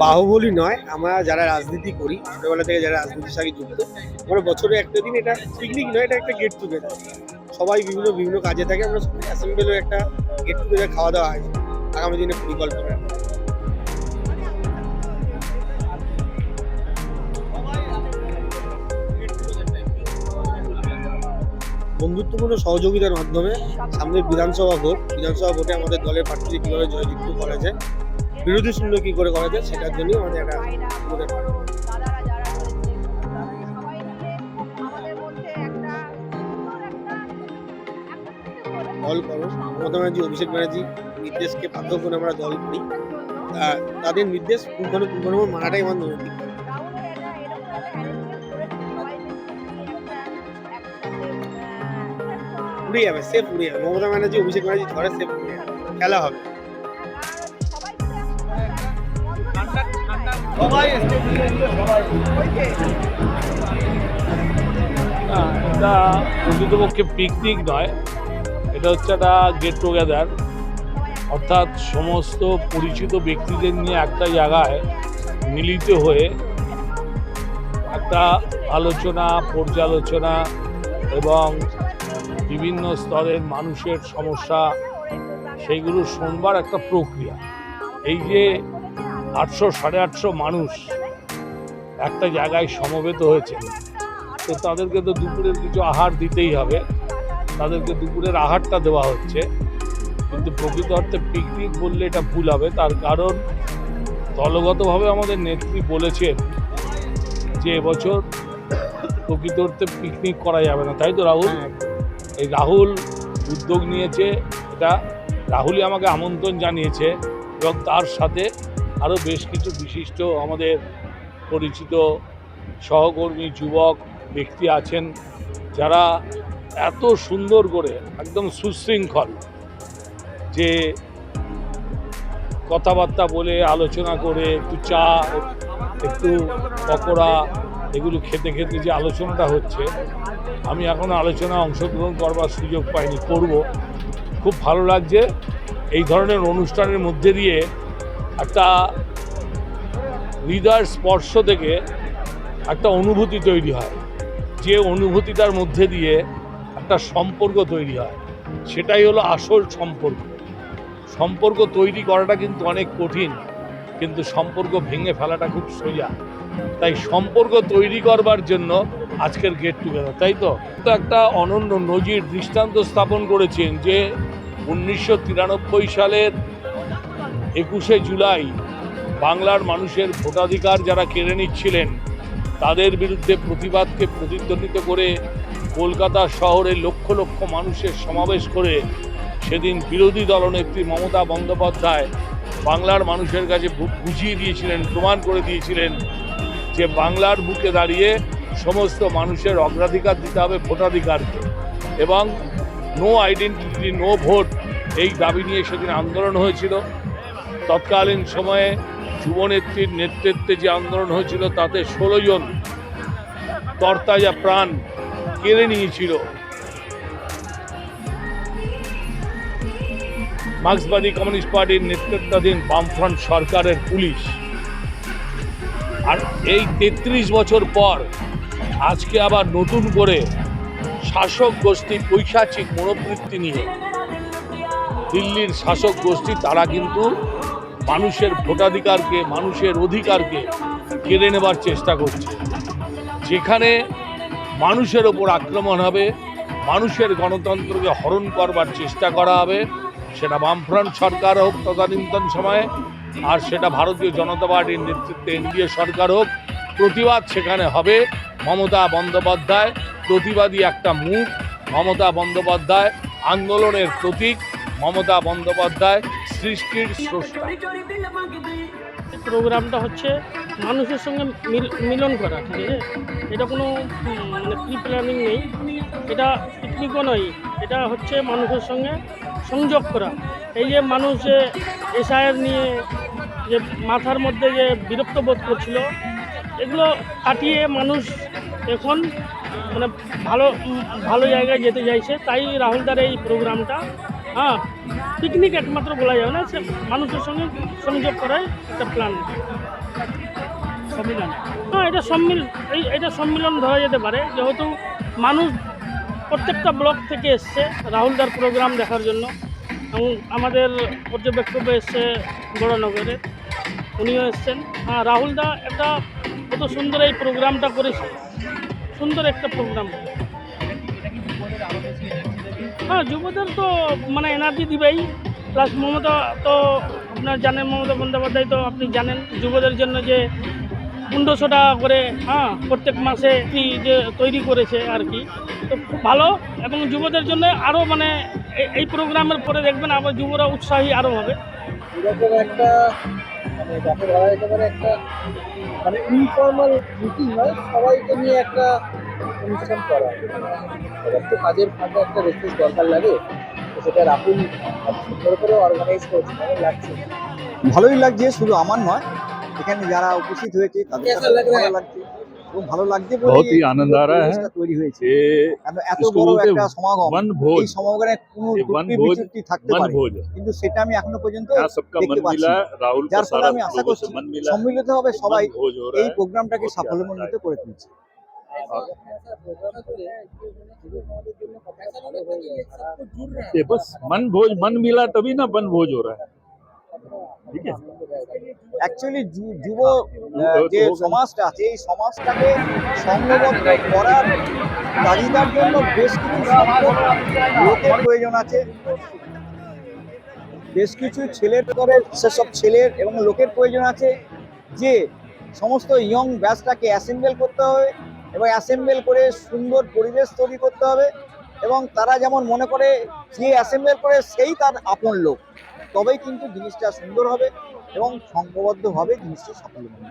বাহুবলী নয়, আমরা যারা রাজনীতি করি ছোটবেলা থেকে যারা রাজনীতির সঙ্গে যুক্ত, আমরা বছরে একটা দিন, এটা পিকনিক নয়, এটা একটা গেট টুগেদার। সবাই বিভিন্ন বিভিন্ন কাজে থাকে, আমরা অ্যাসেম্বল হয়ে একটা গেট টুগেদার খাওয়া দাওয়া হয় আগামী দিনে পরিকল্পনা। বন্ধুত্বপূর্ণ সহযোগিতার মাধ্যমে সামনে বিধানসভা ভোটে আমাদের দলের প্রার্থীকে কীভাবে জয়যুক্ত করা যায়, বিরোধী শূন্য কী করে করা যায়, সেটার জন্যই আমাদের একটা দল করো। মমতা ব্যানার্জি, অভিষেক ব্যানার্জি নির্দেশকে পাথর করে আমরা দল করি, তাদের নির্দেশ পুঙ্খানুপুঙ্খানুপুঙ্খ মানাটাই আমার নৈতিক। উড়ে যাবে, সেফ উড়ে যাবে। মমতা ব্যানার্জি, অভিষেক ব্যানার্জি ধরে সেফ উড়ে যাবে, খেলা হবে। এটা প্রকৃতপক্ষে পিকনিক নয়, এটা হচ্ছে একটা গেট টুগেদার, অর্থাৎ সমস্ত পরিচিত ব্যক্তিদের নিয়ে একটা জায়গায় মিলিত হয়ে একটা আলোচনা, পর্যালোচনা এবং বিভিন্ন স্তরের মানুষের সমস্যা সেইগুলো শুনবার একটা প্রক্রিয়া। এই যে 800-850 মানুষ একটা জায়গায় সমবেত হয়েছে, তো তাদেরকে তো দুপুরের কিছু আহার দিতেই হবে, তাদেরকে দুপুরের আহারটা দেওয়া হচ্ছে। কিন্তু প্রকৃত অর্থে পিকনিক বললে এটা ভুল হবে, তার কারণ দলগতভাবে আমাদের নেত্রী বলেছেন যে এবছর প্রকৃত অর্থে পিকনিক করা যাবে না, তাই তো রাহুল? এই রাহুল উদ্যোগ নিয়েছে, এটা রাহুলই আমাকে আমন্ত্রণ জানিয়েছে এবং তার সাথে আরও বেশ কিছু বিশিষ্ট আমাদের পরিচিত সহকর্মী যুবক ব্যক্তি আছেন, যারা এত সুন্দর করে একদম সুশৃঙ্খল যে কথাবার্তা বলে, আলোচনা করে, একটু চা, একটু পকোড়া, এগুলো খেতে খেতে যে আলোচনাটা হচ্ছে, আমি এখনও আলোচনা অংশগ্রহণ করবার সুযোগ পাইনি, করব। খুব ভালো লাগছে। এই ধরনের অনুষ্ঠানের মধ্যে দিয়ে একটা হৃদয়ের স্পর্শ থেকে একটা অনুভূতি তৈরি হয়, যে অনুভূতিটার মধ্যে দিয়ে একটা সম্পর্ক তৈরি হয়, সেটাই হলো আসল সম্পর্ক। সম্পর্ক তৈরি করাটা কিন্তু অনেক কঠিন, কিন্তু সম্পর্ক ভেঙে ফেলাটা খুব সোজা। তাই সম্পর্ক তৈরি করবার জন্য আজকের গেট টুগেদার, তাই তো একটা অনন্য নজির দৃষ্টান্ত স্থাপন করেছেন যে 1993 সালের 21শে জুলাই বাংলার মানুষের ভোটাধিকার যারা কেড়ে নিচ্ছিলেন, তাদের বিরুদ্ধে প্রতিবাদকে প্রতিধ্বনিত করে কলকাতা শহরে লক্ষ লক্ষ মানুষের সমাবেশ করে সেদিন বিরোধী দলনেত্রী মমতা বন্দ্যোপাধ্যায় বাংলার মানুষের কাছে বুঝিয়ে দিয়েছিলেন, প্রমাণ করে দিয়েছিলেন যে বাংলার বুকে দাঁড়িয়ে সমস্ত মানুষের অগ্রাধিকার দিতে হবে ভোটাধিকারকে, এবং নো আইডেন্টিটি নো ভোট, এই দাবি নিয়ে সেদিন আন্দোলন হয়েছিল। তৎকালীন সময়ে যুবনেত্রীর নেতৃত্বে যে আন্দোলন হয়েছিল, তাতে 16 জন তরতাজা প্রাণ কেড়ে নিয়েছিল মার্ক্সবাদী কমিউনিস্ট পার্টির নেতৃত্বাধীন বামফ্রন্ট সরকারের পুলিশ। আর এই 33 বছর পর আজকে আবার নতুন করে শাসক গোষ্ঠী পৈশাচিক মনোবৃত্তি নিয়ে দিল্লির শাসক গোষ্ঠী, তারা কিন্তু মানুষের ভোটাধিকারকে, মানুষের অধিকারকে কেড়ে নেবার চেষ্টা করছে। যেখানে মানুষের ওপর আক্রমণ হবে, মানুষের গণতন্ত্রকে হরণ করবার চেষ্টা করা হবে, সেটা বামফ্রন্ট সরকার হোক তদানীন্তন সময়ে, আর সেটা ভারতীয় জনতা পার্টির নেতৃত্বে এনডিএ সরকার হোক, প্রতিবাদ সেখানে হবে। মমতা বন্দ্যোপাধ্যায় প্রতিবাদী একটা মুখ, মমতা বন্দ্যোপাধ্যায় আন্দোলনের প্রতীক, মমতা বন্দ্যোপাধ্যায় সৃষ্টির স্রষ্টা। প্রোগ্রামটা হচ্ছে মানুষের সঙ্গে মিলন করা, ঠিক আছে? এটা কোনো মানে প্রি প্ল্যানিং নেই, এটা পিকনিকও নয়, এটা হচ্ছে মানুষের সঙ্গে সংযোগ করা। এই যে মানুষ যে এসআইআর নিয়ে যে মাথার মধ্যে যে বিরক্ত বোধ করছিল, এগুলো কাটিয়ে মানুষ এখন মানে ভালো ভালো জায়গায় যেতে চাইছে। তাই রাহুলদার এই প্রোগ্রামটা হ্যাঁ, পিকনিক একমাত্র বলা যাবে না, সে মানুষের সঙ্গে সংযোগ করাই একটা প্ল্যান। সম্মিলন, হ্যাঁ, এটা সম্মিলন ধরা যেতে পারে, যেহেতু মানুষ প্রত্যেকটা ব্লক থেকে এসছে রাহুলদার প্রোগ্রাম দেখার জন্য, এবং আমাদের পর্যবেক্ষক এসছে বড়নগরে, উনিও এসছেন। হ্যাঁ, রাহুলদা একটা কত সুন্দর এই প্রোগ্রামটা করেছে, সুন্দর একটা প্রোগ্রাম। হ্যাঁ, যুবদের তো মানে এনার্জি দিবেই, প্লাস মমতা তো আপনার জানেন, মমতা বন্দ্যোপাধ্যায় তো আপনি জানেন যুবদের জন্য যে 1500 টাকা করে, হ্যাঁ, প্রত্যেক মাসে কি যে তৈরি করেছে আর কি, তো খুব ভালো। এবং যুবদের জন্য আরও মানে এই প্রোগ্রামের পরে দেখবেন আবার যুবরা উৎসাহী আরও হবে। এরকম একটা মানে যাকে বলা যেতে পারে একটা মানে ইনফর্মাল মিটিং হয়, সবাইকে নিয়ে একটা অনুষ্ঠান করা। এবার তো কাজের ফাঁকে একটা রিফ্রেশ দরকার লাগে, তো সেটা রাহুল এত সুন্দর করে অর্গানাইজ করছে, ভালো লাগছে। ভালোই লাগছে, শুধু আমার নয়, এখানে যারা উপস্থিত হয়েছে তাদের कैसा কাছে लग रहा है? ভালো লাগছে এবং ভালো লাগছে बहुत ही आनंद आ रहा है পরিবেশটা তৈরি হয়েছে। ये কারণ এত इसको বড় बोलते একটা সমাগম, वन भोज এই সমাগমে কোনো ये वन ত্রুটি भोज বিচ্যুতি থাকতে मन পারে, भोज है। কিন্তু সেটা আমি এখনো পর্যন্ত यहाँ सबका मन দেখতে পাচ্ছি मिला, না। राहुल का যার ফলে सारा আমি আশা लोगों করছি से मन मिला, সম্মিলিত হবে সবাই मन भोज हो रहा এই है। প্রোগ্রামটাকে बहुत ही সাফল্যমণ্ডিত आनंद করে তুলছে। ये बस मन भोज मन मिला तभी ना वन भोज हो रहा है, ठीक है। অ্যাকচুয়ালি যুব যে সমাজটা আছে, এই সমাজটাকে সংঘবদ্ধ করার চাহিদার জন্য বেশ কিছু সংখ্যক লোকের প্রয়োজন আছে, বেশ কিছু ছেলের করে সেসব ছেলের এবং লোকের প্রয়োজন আছে, যে সমস্ত ইয়ং ব্যাচটাকে অ্যাসেম্বল করতে হবে এবং অ্যাসেম্বল করে সুন্দর পরিবেশ তৈরি করতে হবে, এবং তারা যেমন মনে করে যে অ্যাসেম্বল করে সেই তার আপন লোক, তবেই কিন্তু জিনিসটা সুন্দর হবে এবং সংঘবদ্ধভাবে জিনিসটা সাফল্য হবে।